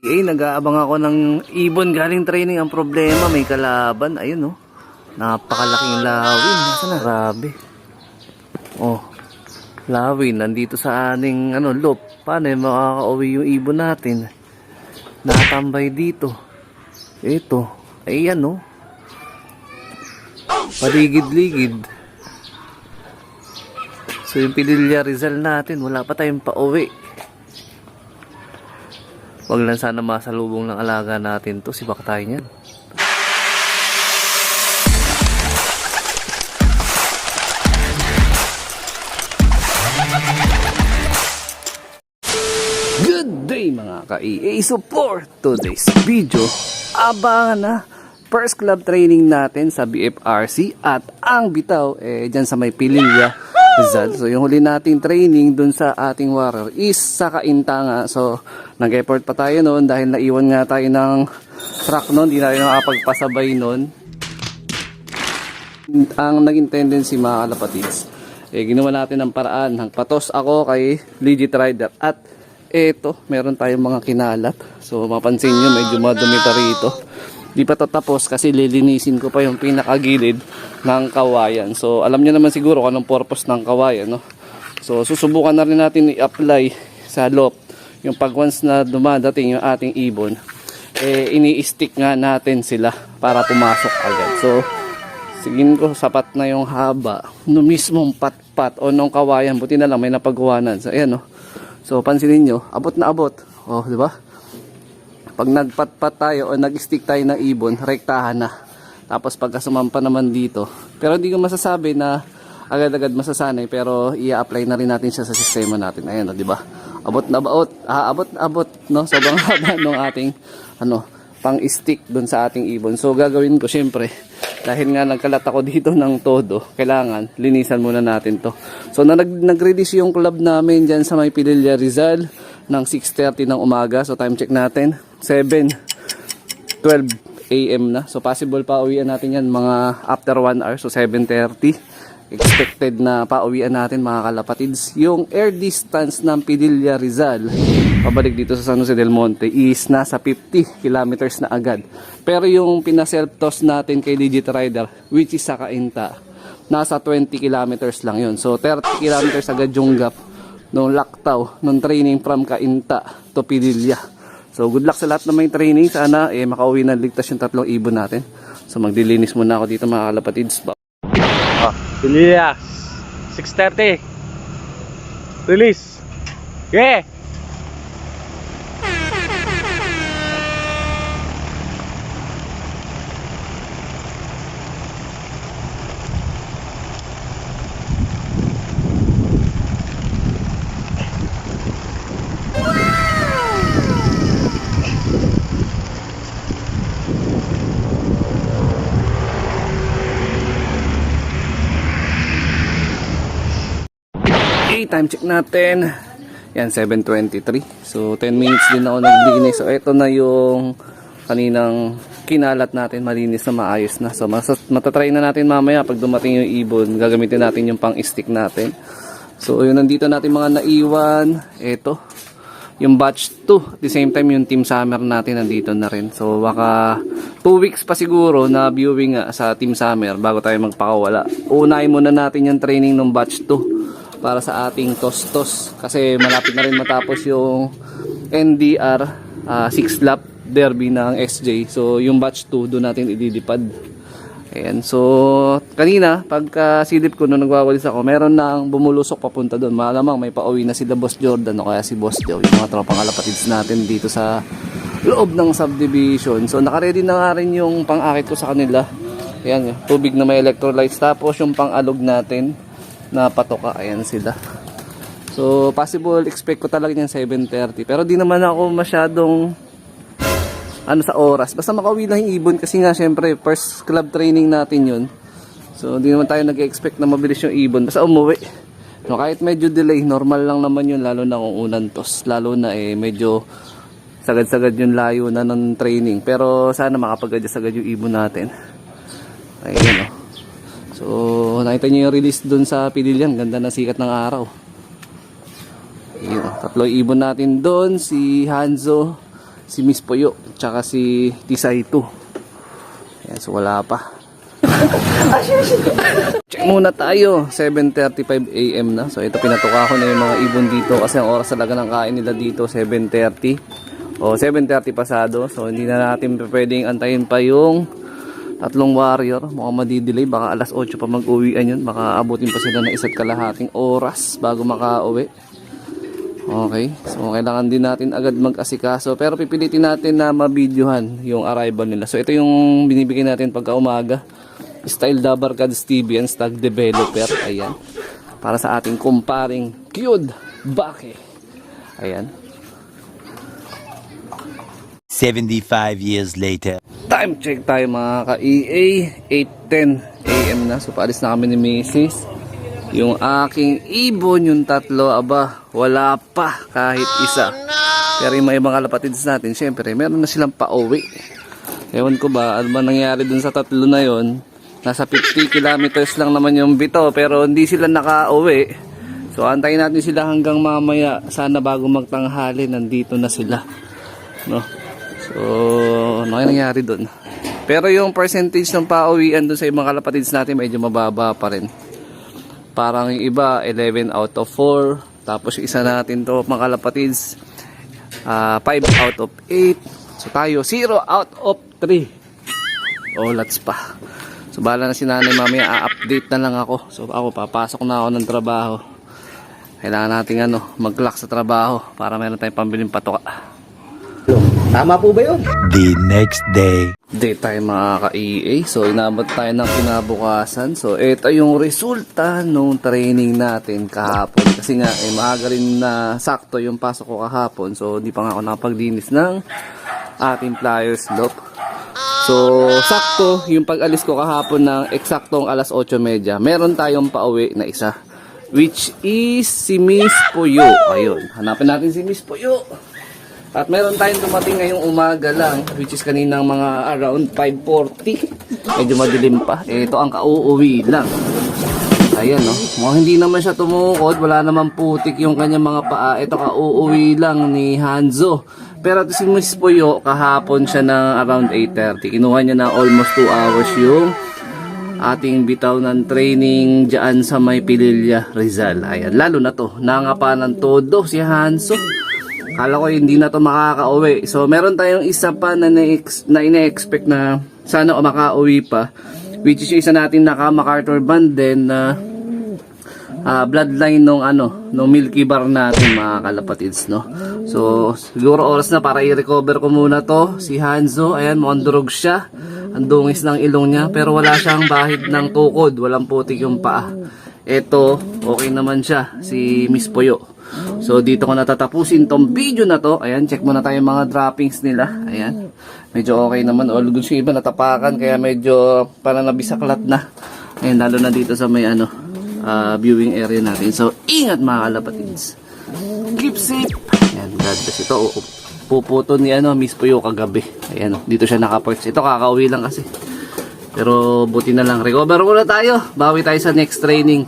Nag-aabang ako ng ibon galing training. Ang problema, may kalaban. Ayun, oh. Napakalaking lawin. Nasaan na? Grabe. Oh. Lawin. Nandito sa aning loop. Paano makakauwi yung ibon natin? Nakatambay dito. Ito. Ayan, oh. Paligid-ligid. So, yung Padilla Rizal natin, wala pa tayong pauwi. Wag lang sana masalubong ng alaga natin to, si Baktay niyan. Good day mga ka-EA. So for today's video, abangan na first club training natin sa BFRC at ang bitaw dyan sa may Padilla Rizal. So yung huli nating training dun sa ating warrior is sa Kainta nga. So nag-effort pa tayo noon dahil naiwan nga tayo ng truck noon. Di na tayo nakapagpasabay noon. Ang naging tendency mga kalapatids, ginawa natin ng paraan. Patos ako kay Legit Rider. At eto, meron tayong mga kinalat. So mapansin nyo, medyo madumi pa rito. Di pa tatapos kasi lilinisin ko pa yung pinakagilid ng kawayan. So alam nyo naman siguro kung anong purpose ng kawayan, no? So susubukan na rin natin i-apply sa loop. Yung pag once na dumadating yung ating ibon, ini-stick nga natin sila para pumasok agad. So sigin ko sapat na yung haba no mismong patpat o nung kawayan. Buti na lang may napagawanan. So ayan, no? So pansinin nyo, abot na abot. Oh, di ba? Pag nagpatpat tayo o nag-stick tayo ng ibon, rektahan na. Tapos pagka sumampa naman dito, pero hindi ko masasabi na agad-agad masasanay, pero i-apply na rin natin siya sa sistema natin. Ayan, no, di ba? Abot na abot, abot na abot, no? Sobrang haba ng ating pang-stick doon sa ating ibon. So gagawin ko syempre, dahil nga nagkalat ako dito ng todo, kailangan linisan muna natin to. So nag-release yung club namin dyan sa may Padilla Rizal ng 6:30 ng umaga. So time check natin 7:12 AM na. So possible pa uwian natin yan mga after 1 hour. So 7:30 expected na pauwian natin mga kalapatids. Yung air distance ng Padilla Rizal pabalik dito sa San Jose del Monte is nasa 50 kilometers na agad. Pero yung pina-self-toss natin kay Legit Rider, which is sa Kainta, nasa 20 kilometers lang yun. So 30 kilometers agad yung gap nung laktaw, nung training from Kainta to Padilla. So good luck sa lahat na may training. Sana makauwi na ligtas yung tatlong ibon natin. So magdilinis muna ako dito mga kalapatids. Padilla 6:30 release. Yeah. Time check natin. Yan, 7:23. So 10 minutes din ako naglinis. So ito na yung kaninang kinalat natin, malinis na, maayos na. So matatry na natin mamaya pag dumating yung ibon. Gagamitin natin yung pang-stick natin. So yun, nandito natin mga naiwan. Ito yung batch 2. At the same time yung team summer natin nandito na rin. So baka 2 weeks pa siguro na viewing sa team summer bago tayo magpakawala. Unahin muna natin yung training ng batch 2 para sa ating tostos, kasi malapit na rin matapos yung NDR 6 lap derby ng SJ. So yung batch 2 doon natin idilipad. Ayan. So kanina pagka silip ko nung nagwawalis ako, meron nang bumulusok papunta doon. Malamang may pauwi na sila Boss Jordan o kaya si Boss Joe, yung mga tropang kalapatids natin dito sa loob ng subdivision. So nakaready na nga rin yung pang-akit ko sa kanila. Ayan, tubig na may electrolytes, tapos yung pang-alog natin na patoka. Ayan sila. So possible expect ko talaga yung 7:30, pero di naman ako masyadong sa oras, basta makauwi lang yung ibon, kasi nga syempre first club training natin yun. So di naman tayo nag-expect na mabilis yung ibon, basta umuwi. So kahit medyo delay, normal lang naman yun, lalo na kung unang toss, lalo na medyo sagad-sagad yung layo na ng training. Pero sana makapag-adjust agad yung ibon natin. Ayun, oh. So nakita nyo yung release dun sa Padilla, ganda na sikat ng araw. Ayun, tatlo ibon natin dun, si Hanzo, si Miss Puyo, tsaka si Tisay 2. Ayan, so wala pa. Check muna tayo. 7:35 AM na. So ito, pinatuka ko na yung mga ibon dito kasi ang oras talaga ng kain nila dito 7:30 o 7:30 pasado. So hindi na natin pwedeng antayin pa yung tatlong warrior. Mukhang madidelay, baka alas 8 pa mag-uwian yun. Baka abutin pa sila ng 1.5 oras bago makauwi. Okay, so kailangan din natin agad mag-asikaso, pero pipilitin natin na mabidyohan yung arrival nila. So ito yung binibigay natin pagka umaga, Style Dabarkads TV and Stag Developer. Ayan, para sa ating kumparing Kyud Bake. Ayan, 75 years later. time check tayo mga ka-EA. 8:10 AM na. So paalis na kami ni Mrs. Yung aking ibon, yung tatlo, aba, wala pa kahit isa. Pero yung mga ibang kalapatids natin, syempre, meron na silang pauwi. Ewan ko ba, ano ba nangyari dun sa tatlo na yon? Nasa 50 kilometers lang naman yung bito, pero hindi sila nakauwi. So, antayin natin sila hanggang mamaya. Sana bago magtanghali, nandito na sila. No? So, ano kaya nangyari dun? Pero yung percentage ng pauwian dun sa ibang kalapatids natin, medyo mababa pa rin. Parang yung iba 11 out of 4, tapos yung isa natin to mga kalapatids 5 out of 8. So tayo 0 out of 3. Lots pa. So bahala na si nanay, mamaya a-update na lang ako. So ako, papasok na ako ng trabaho. Kailangan natin mag-clock sa trabaho para meron tayong pambiling patoka. Tama po ba yun? The next day. Daytime mga ka-EA. So inabot tayo ng kinabukasan. So ito yung resulta nung training natin kahapon. Kasi nga maaga rin na sakto yung pasok ko kahapon. So di pa nga ako nakapaglinis ng ating flyers loop. So sakto yung pag-alis ko kahapon ng eksaktong alas 8:30. Meron tayong pauwi na isa, which is si Miss Puyo. Ayun, hanapin natin si Miss Puyo. At meron tayong dumating ngayong umaga lang, which is kaninang mga around 5:40. Medyo madilim pa. Ito ang kauuwi lang. Ayan, no? Hindi naman siya tumukod. Wala naman putik yung kanyang mga paa. Ito kauuwi lang ni Hanzo. Pero ito si Miss Puyo, kahapon siya ng around 8:30. Kinuha niya na almost 2 hours yung ating bitaw ng training dyan sa may Pililla, Rizal. Ayan, lalo na to. Nangapa ng todo si Hanzo. Kala ko hindi na to makaka-uwi. So meron tayong isa pa na ina-expect na sana makauwi pa, which is yung isa natin naka MacArthur band din na bloodline nung Milky Bar natin mga kalapatids, no. So siguro oras na para i-recover ko muna to si Hanzo. Ayan, mukhang durog siya. Ang dungis ng ilong niya, pero wala siyang bahid ng tukod, walang putik yung paa. Ito, okay naman siya, si Miss Puyo. So dito ko natatapusin tong video na to. Ayan, check muna tayo mga droppings nila. Ayan, medyo okay naman. All good, yung iba natapakan, kaya medyo parang nabisaklat na. Ayan, lalo na dito sa may viewing area natin. So ingat mga kalapatids, keep safe. Ayan, God bless. Ito puputo ni Miss Puyo kagabi. Ayan, dito siya nakaparks. Ito kakauwi lang kasi, pero buti na lang recover muna tayo. Bawi tayo sa next training.